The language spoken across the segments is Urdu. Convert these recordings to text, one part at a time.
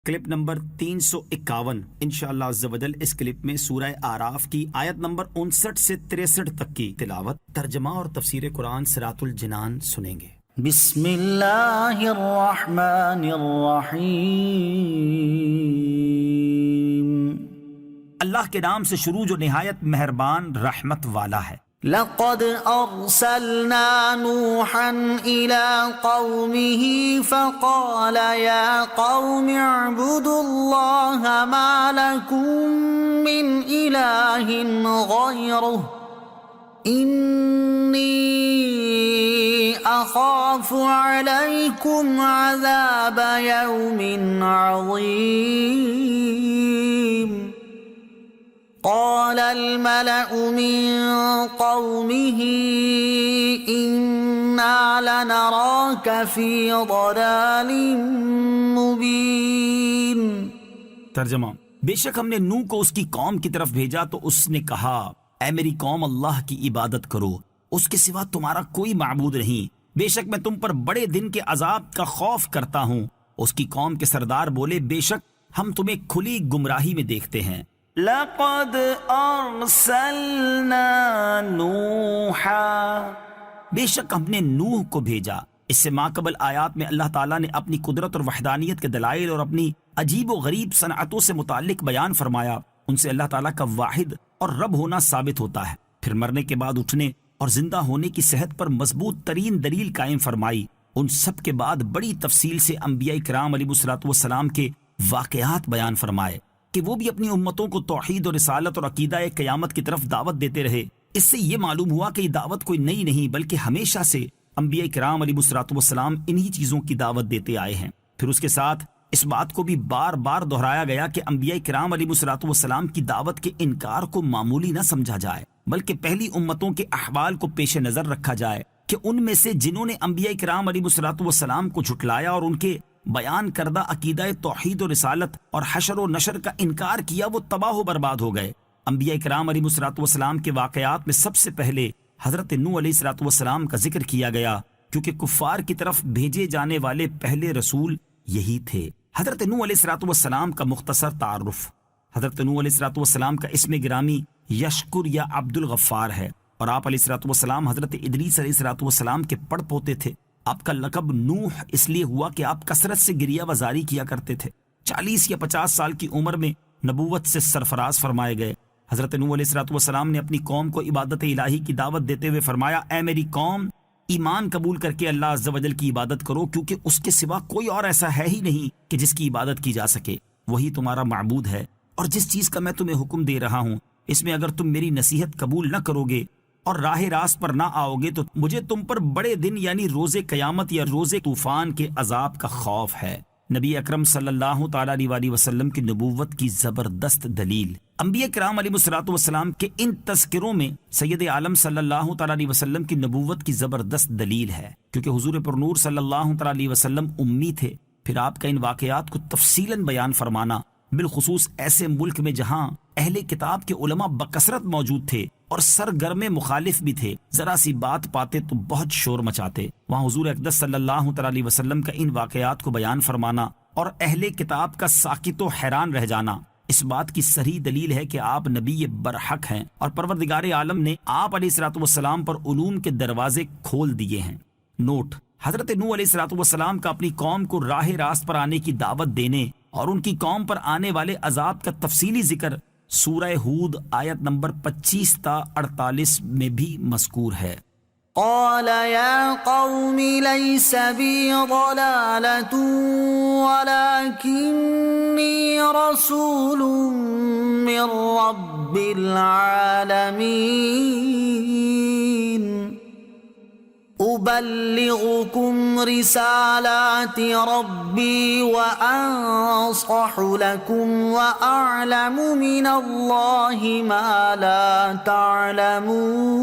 کلپ نمبر 351 انشاءاللہ عز و جل اس کلپ میں سورہ اعراف کی آیت نمبر 59 سے 63 تک کی تلاوت، ترجمہ اور تفسیر قرآن صراط الجنان سنیں گے۔ بسم اللہ الرحمن الرحیم۔ اللہ کے نام سے شروع جو نہایت مہربان رحمت والا ہے۔ لقد ارسلنا نوحا الى قومه فقال يا قوم اعبدوا الله ما لكم من اله غيره انی اخاف علیکم عذاب یوم عظیم۔ قال الملأ من قومه إنا لنراك في ضلال مبين۔ ترجمہ، بے شک ہم نے نوح کو اس کی قوم کی طرف بھیجا تو اس نے کہا، اے میری قوم اللہ کی عبادت کرو، اس کے سوا تمہارا کوئی معبود نہیں، بے شک میں تم پر بڑے دن کے عذاب کا خوف کرتا ہوں۔ اس کی قوم کے سردار بولے، بے شک ہم تمہیں کھلی گمراہی میں دیکھتے ہیں۔ لقد ارسلنا نوحا، بے شک ہم نے نوح کو بھیجا۔ اس سے ماقبل آیات میں اللہ تعالیٰ نے اپنی قدرت اور وحدانیت کے دلائل اور اپنی عجیب و غریب صنعتوں سے متعلق بیان فرمایا۔ ان سے اللہ تعالیٰ کا واحد اور رب ہونا ثابت ہوتا ہے۔ پھر مرنے کے بعد اٹھنے اور زندہ ہونے کی صحت پر مضبوط ترین دلیل قائم فرمائی۔ ان سب کے بعد بڑی تفصیل سے انبیاء کرام علیہ الصلوۃ والسلام کے واقعات بیان فرمائے کہ وہ بھی اپنی امتوں کو توحید اور رسالت اور عقیدہ قیامت کی طرف دعوت دیتے رہے۔ اس سے یہ معلوم ہوا کہ یہ دعوت کوئی نئی نہیں بلکہ ہمیشہ سے انبیاء کرام علیہ الصلوۃ والسلام انہی چیزوں کی دعوت دیتے آئے ہیں۔ پھر اس کے ساتھ اس بات کو بھی بار بار دہرایا گیا کہ انبیاء کرام علیہ الصلوۃ والسلام کی دعوت کے انکار کو معمولی نہ سمجھا جائے، بلکہ پہلی امتوں کے احوال کو پیش نظر رکھا جائے کہ ان میں سے جنہوں نے انبیاء کرام علیہ الصلوۃ والسلام کو جھٹلایا اور ان کے بیان کردہ عقیدہ توحید و رسالت اور حشر و نشر کا انکار کیا، وہ تباہ و برباد ہو گئے۔ انبیاء کرام علیہ الصلوۃ والسلام کے واقعات میں سب سے پہلے حضرت نوح علیہ الصلوۃ والسلام کا ذکر کیا گیا، کیونکہ کفار کی طرف بھیجے جانے والے پہلے رسول یہی تھے۔ حضرت نوح علیہ الصلوۃ والسلام کا مختصر تعارف۔ حضرت نوح علیہ الصلوۃ والسلام کا اسم گرامی یشکر یا عبد الغفار ہے، اور آپ علیہ الصلوۃ والسلام حضرت ادریس علیہ الصلوۃ والسلام کے پڑ پوتے تھے۔ آپ کا لقب نوح اس لیے ہوا کہ آپ کثرت سے گریہ وزاری کیا کرتے تھے۔ 40 یا 50 سال کی عمر میں نبوت سے سرفراز فرمائے گئے۔ حضرت نوح علیہ الصلوۃ والسلام نے اپنی قوم کو عبادت الہی کی دعوت دیتے ہوئے فرمایا، اے میری قوم، ایمان قبول کر کے اللہ عز و جل کی عبادت کرو، کیونکہ اس کے سوا کوئی اور ایسا ہے ہی نہیں کہ جس کی عبادت کی جا سکے، وہی تمہارا معبود ہے۔ اور جس چیز کا میں تمہیں حکم دے رہا ہوں، اس میں اگر تم میری نصیحت قبول نہ کرو گے اور راہ راست پر نہ آؤ گے تو مجھے تم پر بڑے دن یعنی روز قیامت یا روز طوفان کے عذاب کا خوف ہے۔ نبی اکرم صلی اللہ تعالیٰ علیہ وسلم کی نبوت کی زبردست دلیل۔ انبیاء کرام علیہ الصلوۃ والسلام کے ان تذکروں میں سید عالم صلی اللہ تعالیٰ علیہ وسلم کی نبوت کی زبردست دلیل ہے، کیونکہ حضور پر نور صلی اللہ تعالیٰ علیہ وسلم امی تھے۔ پھر آپ کا ان واقعات کو تفصیلاً بیان فرمانا، بالخصوص ایسے ملک میں جہاں اہل کتاب کے علماء بکثرت موجود تھے اور سرگرم مخالف بھی تھے، ذرا سی بات پاتے تو بہت شور مچاتے، وہاں حضور اقدس صلی اللہ تعالیٰ علیہ وسلم کا ان واقعات کو بیان فرمانا اور اہل کتاب کا ساکت و حیران رہ جانا اس بات کی صریح دلیل ہے کہ آپ نبی برحق ہیں اور پروردگار عالم نے آپ علیہ الصلوۃ والسلام پر علوم کے دروازے کھول دیے ہیں۔ نوٹ: حضرت نوح علیہ الصلوۃ والسلام کا اپنی قوم کو راہ راست پر آنے کی دعوت دینے اور ان کی قوم پر آنے والے عذاب کا تفصیلی ذکر سورہ ہود آیت نمبر 25 تا 48 میں بھی مذکور ہے۔ قال يا قوم ليس بي ضلالة ولكني رسول من رب العالمين أبلغكم رسالات ربي وأنصح لكم وأعلم من الله ما لا تعلمون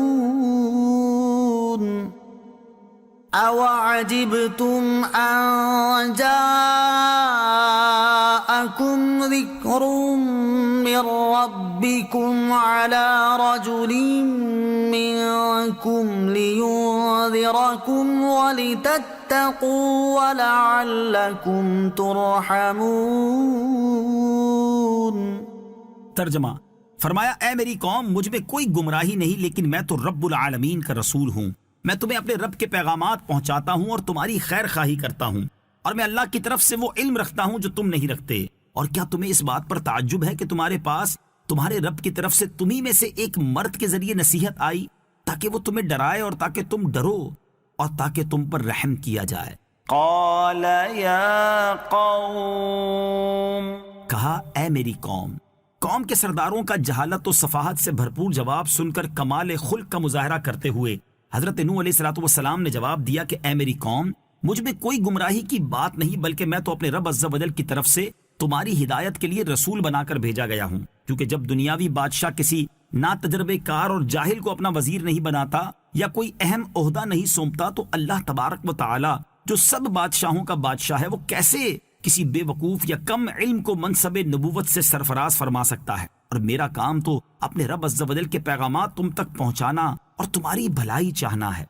أَوَعَجِبْتُمْ أَن جَاءَكُمْ ذِكْرٌ مِّن رَّبِّكُمْ عَلَىٰ رَجُلٍ مِّنكُمْ لِيُنذِرَكُمْ وَلِتَتَّقُوا وَلَعَلَّكُمْ تُرْحَمُونَ۔ ترجمہ فرمایا اے میری قوم مجھ میں کوئی گمراہی نہیں لیکن میں تو رب العالمین کا رسول ہوں. میں تمہیں اپنے رب کے پیغامات پہنچاتا ہوں اور تمہاری خیر خواہی کرتا ہوں اور میں اللہ کی طرف سے وہ علم رکھتا ہوں جو تم نہیں رکھتے. اور کیا تمہیں اس بات پر تعجب ہے کہ تمہارے پاس تمہارے رب کی طرف سے تمہیں میں سے ایک مرد کے ذریعے نصیحت آئی تاکہ وہ تمہیں ڈرائے اور تاکہ تم ڈرو اور تاکہ تم پر رحم کیا جائے. قال یا قوم کہا اے میری قوم. قوم کے سرداروں کا جہالت و صفاحت سے بھرپور جواب سن کر کمال خلق کا مظاہرہ کرتے ہوئے حضرت نوح علیہ الصلوۃ والسلام نے جواب دیا کہ اے میری قوم مجھ میں کوئی گمراہی کی بات نہیں بلکہ میں تو اپنے رب عز و جل کی طرف سے تمہاری ہدایت کے لیے رسول بنا کر بھیجا گیا ہوں. کیونکہ جب دنیاوی بادشاہ کسی نا تجربے کار اور جاہل کو اپنا وزیر نہیں بناتا یا کوئی اہم عہدہ نہیں سونپتا تو اللہ تبارک و تعالی جو سب بادشاہوں کا بادشاہ ہے وہ کیسے کسی بے وقوف یا کم علم کو منصب نبوت سے سرفراز فرما سکتا ہے. اور میرا کام تو اپنے رب عز و جل کے پیغامات تم تک پہنچانا اور تمہاری بھلائی چاہنا ہے.